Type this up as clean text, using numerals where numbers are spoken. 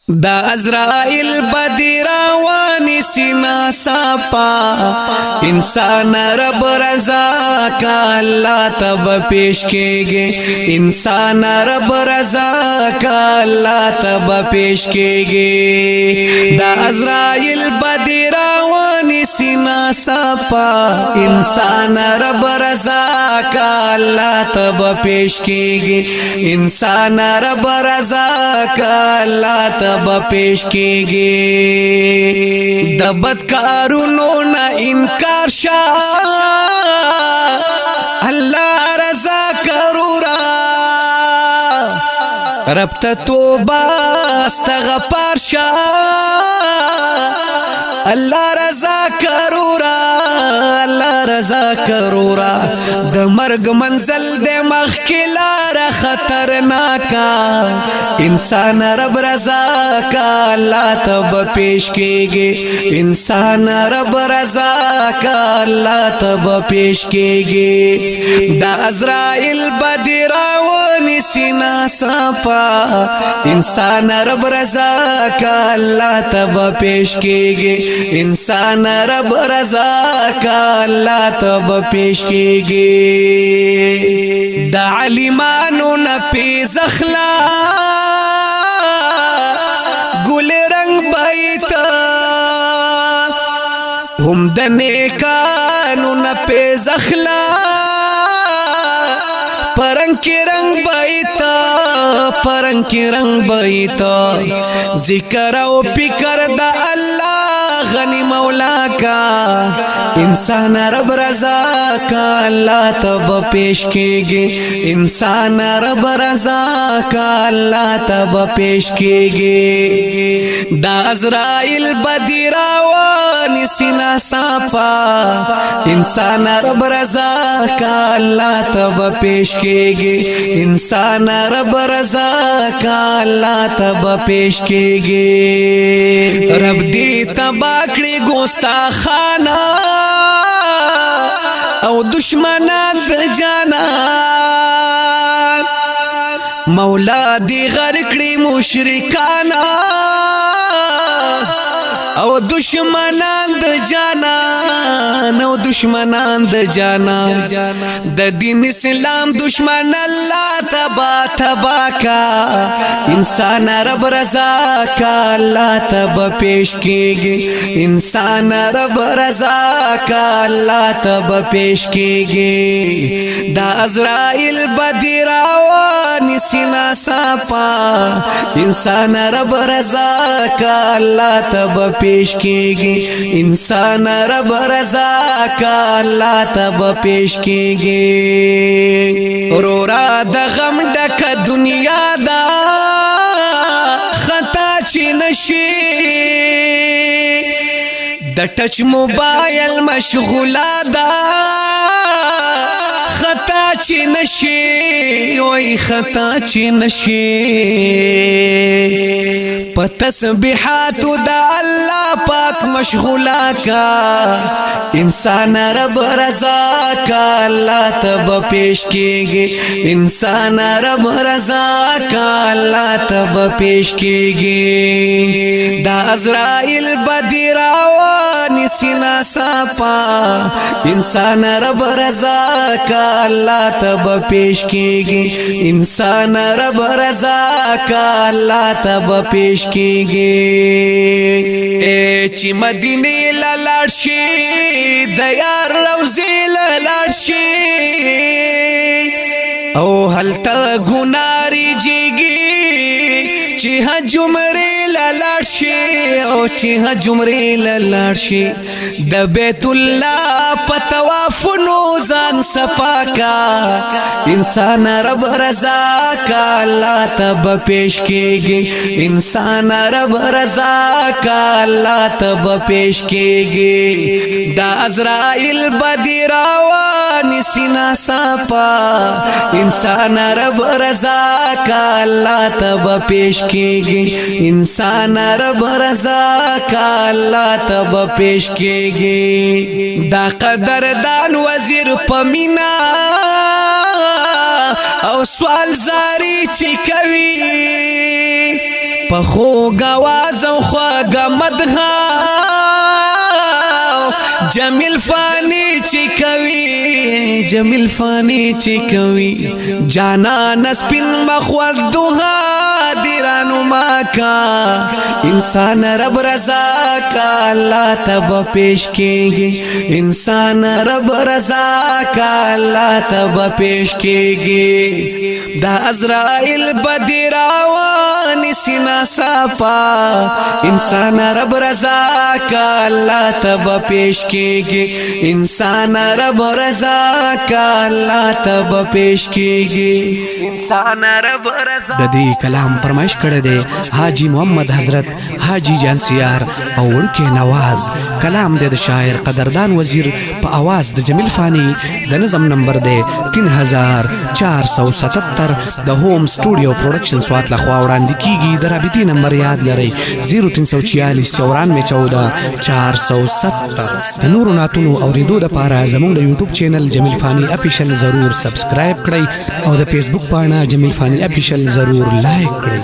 دا ازرائیل بدراوانی سینا صافا انسان رب رضا کا اللہ تب پیش کیگے انسان رب رضا کا اللہ تب پیش کیگے دا ازرائیل بدراوانی سینا صافا انسان رب رضا کا اللہ تب پیش کیگے انسان رب رضا کا اللہ تب پیش کیگی د بدکارونو نا انکار شا اللہ رضا کرورا رب تا توبہ استغفار شا اللہ رضا کرورا اللہ رضا کرورا د مرگ منزل دے مخکلار خطرناکا انسان رب رضا کا اللہ تب پیش کیگے انسان رب رضا کا اللہ تب پیش کیگے دا ازرائیل بدراونی سینا صافا انسان رب رضا کا اللہ تب پیش کیگے انسان رب رضا کا اللہ تب پیش کیگے دا علیمانو نپی زخلا گل رنگ بیتا هم د نیکانو نپی زخلا پرنگ کی رنگ بیتا پرنگ کی رنگ بیتا ذکر و فکر دا اللہ غنی مولا کا انسان رب رضا کا اللہ تب پیش کیگے انسان رب رضا کا اللہ تب پیش کیگے دا ازرائیل بدراوانی سینا صافا انسان رب رضا کا اللہ تب پیش کیگے انسان رب رضا کا اللہ تب پیش کیگے رب دی تباکڑی گستاخانا او دشمنان د جانا مولا دی غرکڑی مشرکانا او دشمنان د جانا او دشمنان د جانا د دین اسلام دشمن اللہ تبا تبا کا انسان رب رضا کا اللہ تب پیش کیگے انسان رب رضا کا اللہ تب پیش کیگے دا ازرائیل بدراوانی سینا صافا انسان رب رضا کا اللہ تب پیش کیگے انسان رب رضا کا اللہ تب پیش کیگے رورا د غم ڈک دنیا دا خطا چی نشی د ٹچ موبائل مشغولا دا خطا چی نشی وی خطا چی نشی پتسبیحاتو دا اللہ پاک مشغولا کا انسان رب رضا کا اللہ تب پیش کیگے انسان رب رضا کا اللہ تب پیش کیگے دا ازرائیل بدراوانی سینا صافا انسان رب رضا کا اللہ تب پیش کیگے انسان رب رضا کا اللہ تب پیش کیگے اے چی مدینی للارشی دیار روزی للارشی او حلتا گناری جیگی چی ها جمری للارشی او چی ها جمری للارشی د بیت اللہ پتواف نوزان صفا کا انسان رب رضا کا اللہ تب پیش کیگے انسان رب رضا کا اللہ تب پیش کیگے دا ازرائیل بدراوانی سینا صافا انسان رب رضا کا اللہ تب پیش کیگے انسان رب رضا کا اللہ تب پیش کیگے دا قدردان وزیر پمینا او سوال زاری چی کوي پخو گواز او خوږ مدغا جمیل فانی چی کوي جمیل فانی چی کوي جانا سپین مخوږ دوها دیرانو ماکا انسان رب رضا کا اللہ تب پیش کیږي انسان رب رضا کا اللہ تب پیش کیږي دا عزرائیل بدراوان سینا صافا انسان رب رضا کا اللہ تب پیش کیږي انسان رب رضا کا اللہ تب پیش کیږي انسان رب رضا د دې کلام فرمایش کړی دی حاجی محمد حضرت حاجی جانسیار او ورکه نواز کلام د شاعر قدردان وزیر په आवाज د جمیل فانی د نظم نمبر دی 3477 د هوم سټوډیو پروډکشن سوات لخوا وړاندې کیږي د رابطې نمبر یاد لرئ 0346 9414 470 د نورو ناتونو اوریدو لپاره زموږ د یوټیوب چینل جمیل فانی افیشل ضرور سبسکرایب کړئ او د فیسبوک پاڼه جمیل فانی افیشل ضرور لایک کړئ.